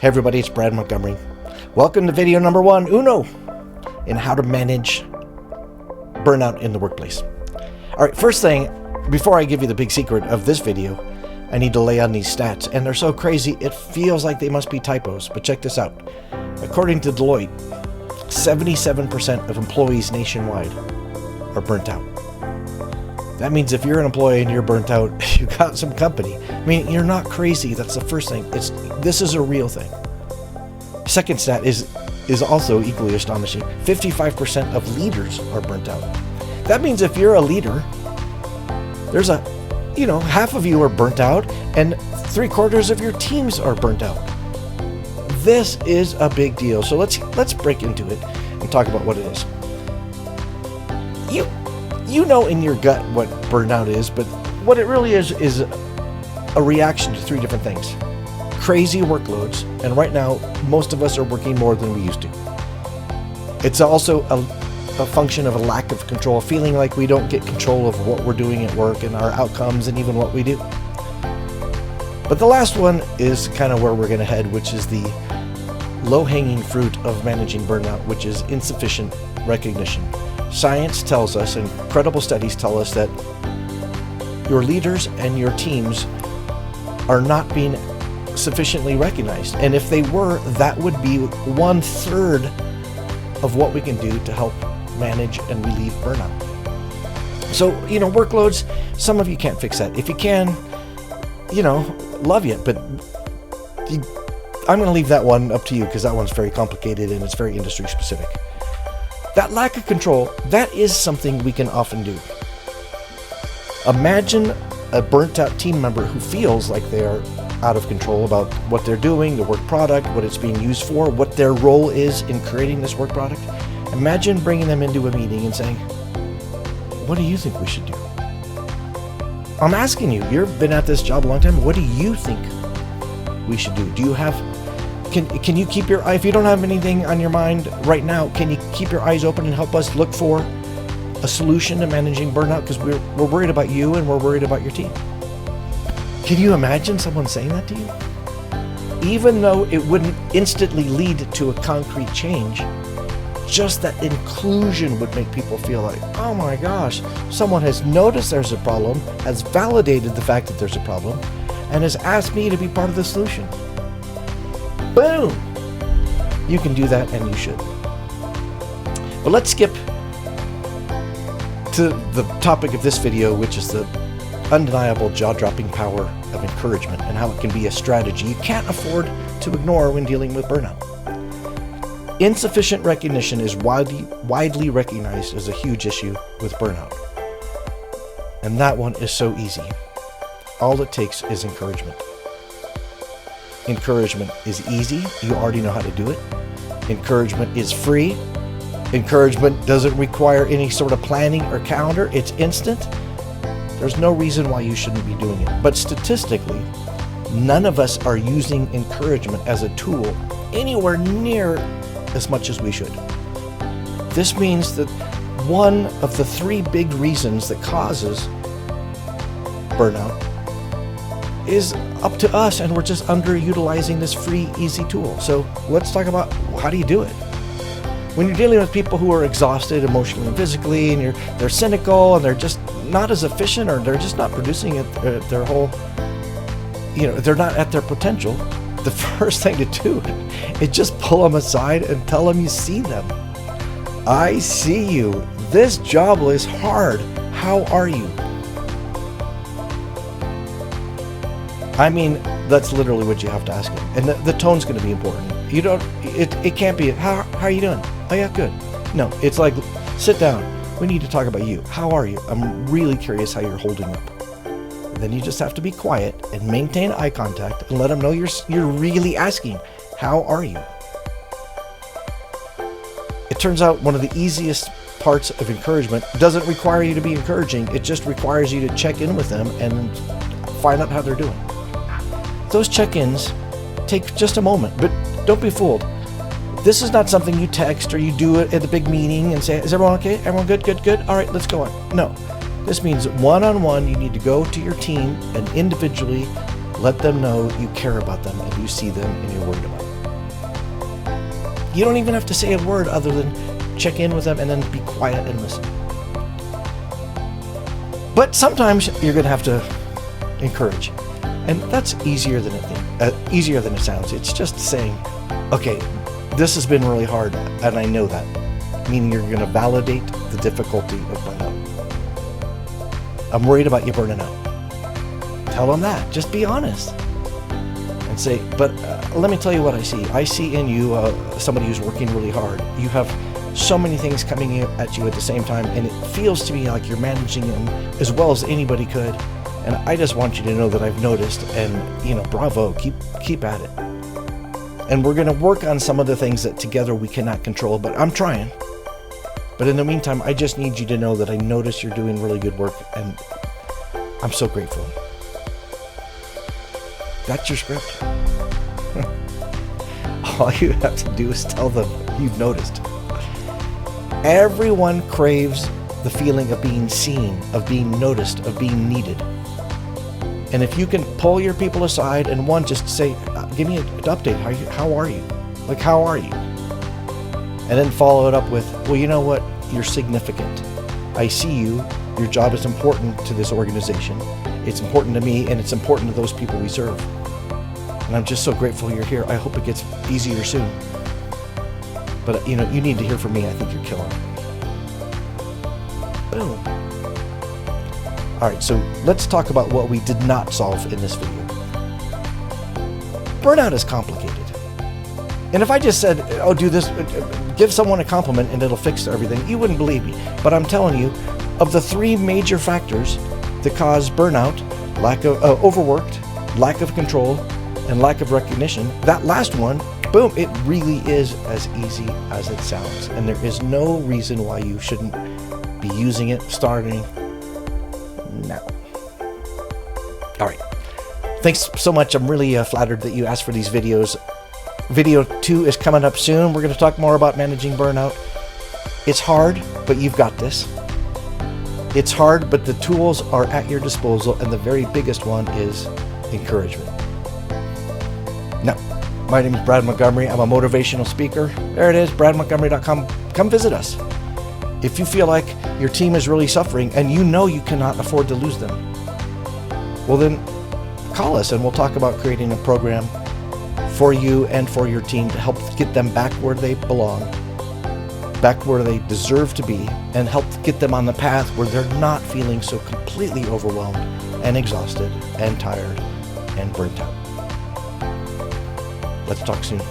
Hey everybody, it's Brad Montgomery. Welcome to video number uno in how to manage burnout in the workplace. All right, first thing, before I give you the big secret of this video, I need to lay on these stats, and they're so crazy it feels like they must be typos, but check this out. According to Deloitte, 77% of employees nationwide are burnt out. That means if you're an employee and you're burnt out, you got some company. I mean, you're not crazy. That's the first thing. This is a real thing. Second stat is also equally astonishing. 55% of leaders are burnt out. That means if you're a leader, there's half of you are burnt out and 3/4 of your teams are burnt out. This is a big deal. So let's break into it and talk about what it is. You know in your gut what burnout is, but what it really is a reaction to three different things. Crazy workloads, and right now, most of us are working more than we used to. It's also a function of a lack of control, feeling like we don't get control of what we're doing at work and our outcomes and even what we do. But the last one is kind of where we're going to head, which is the low-hanging fruit of managing burnout, which is insufficient recognition. Science tells us, and credible studies tell us, that your leaders and your teams are not being sufficiently recognized. And if they were, that would be 1/3 of what we can do to help manage and relieve burnout. So, workloads, some of you can't fix that. If you can, love you, but I'm going to leave that one up to you because that one's very complicated and it's very industry specific. That lack of control, that is something we can often do. Imagine a burnt out team member who feels like they are out of control about what they're doing, the work product, what it's being used for, what their role is in creating this work product. Imagine bringing them into a meeting and saying, what do you think we should do? I'm asking you, you've been at this job a long time. What do you think we should do? Do you have, can you keep your eye, if you don't have anything on your mind right now, can you keep your eyes open and help us look for a solution to managing burnout? Because we're worried about you and we're worried about your team. Can you imagine someone saying that to you? Even though it wouldn't instantly lead to a concrete change, just that inclusion would make people feel like, oh my gosh, someone has noticed there's a problem, has validated the fact that there's a problem, and has asked me to be part of the solution. Boom! You can do that, and you should. But let's skip to the topic of this video, which is the undeniable jaw-dropping power of encouragement and how it can be a strategy you can't afford to ignore when dealing with burnout. Insufficient recognition is widely recognized as a huge issue with burnout. And that one is so easy. All it takes is encouragement. Encouragement is easy. You already know how to do it. Encouragement is free. Encouragement doesn't require any sort of planning or calendar. It's instant. There's no reason why you shouldn't be doing it. But statistically, none of us are using encouragement as a tool anywhere near as much as we should. This means that one of the 3 big reasons that causes burnout is up to us, and we're just underutilizing this free, easy tool. So let's talk about how do you do it? When you're dealing with people who are exhausted emotionally and physically, and they're cynical and they're just not as efficient, or they're just not producing it, their whole, they're not at their potential, the first thing to do is just pull them aside and tell them you see them. I see you. This job is hard. How are you? I mean, that's literally what you have to ask them. And the tone's going to be important. It can't be, how are you doing? Oh yeah, good. No, it's like, sit down. We need to talk about you. How are you? I'm really curious how you're holding up. And then you just have to be quiet and maintain eye contact and let them know you're really asking, how are you? It turns out one of the easiest parts of encouragement doesn't require you to be encouraging. It just requires you to check in with them and find out how they're doing. Those check-ins take just a moment, but don't be fooled. This is not something you text or you do it at a big meeting and say, is everyone okay? Everyone good? All right, let's go on. No, this means one-on-one, you need to go to your team and individually let them know you care about them and you see them and you're worried about them. You don't even have to say a word other than check in with them and then be quiet and listen. But sometimes you're going to have to encourage, and that's easier than it sounds. It's just saying, okay, this has been really hard, and I know that. Meaning you're going to validate the difficulty of burnout. I'm worried about you burning out. Tell them that. Just be honest. And say, but let me tell you what I see. I see in you somebody who's working really hard. You have so many things coming at you at the same time, and it feels to me like you're managing them as well as anybody could. And I just want you to know that I've noticed, and bravo, keep at it. And we're going to work on some of the things that together we cannot control, but I'm trying. But in the meantime, I just need you to know that I notice you're doing really good work, and I'm so grateful. That's your script. All you have to do is tell them you've noticed. Everyone craves the feeling of being seen, of being noticed, of being needed. And if you can pull your people aside and just say, give me an update. How are you? Like, how are you? And then follow it up with, well, you know what? You're significant. I see you. Your job is important to this organization. It's important to me, and it's important to those people we serve. And I'm just so grateful you're here. I hope it gets easier soon. But, you need to hear from me. I think you're killing it. Boom. All right, so let's talk about what we did not solve in this video. Burnout is complicated. And if I just said, oh, do this, give someone a compliment and it'll fix everything, you wouldn't believe me. But I'm telling you, of the 3 major factors that cause burnout, lack of overworked, lack of control, and lack of recognition, that last one, boom, it really is as easy as it sounds. And there is no reason why you shouldn't be using it starting now. All right. Thanks so much. I'm really flattered that you asked for these videos. Video 2 is coming up soon. We're going to talk more about managing burnout. It's hard, but you've got this. It's hard, but the tools are at your disposal, and the very biggest one is encouragement. Now, my name is Brad Montgomery. I'm a motivational speaker. There it is, bradmontgomery.com. Come visit us. If you feel like your team is really suffering and you know you cannot afford to lose them, well then call us and we'll talk about creating a program for you and for your team to help get them back where they belong, back where they deserve to be, and help get them on the path where they're not feeling so completely overwhelmed and exhausted and tired and burnt out. Let's talk soon.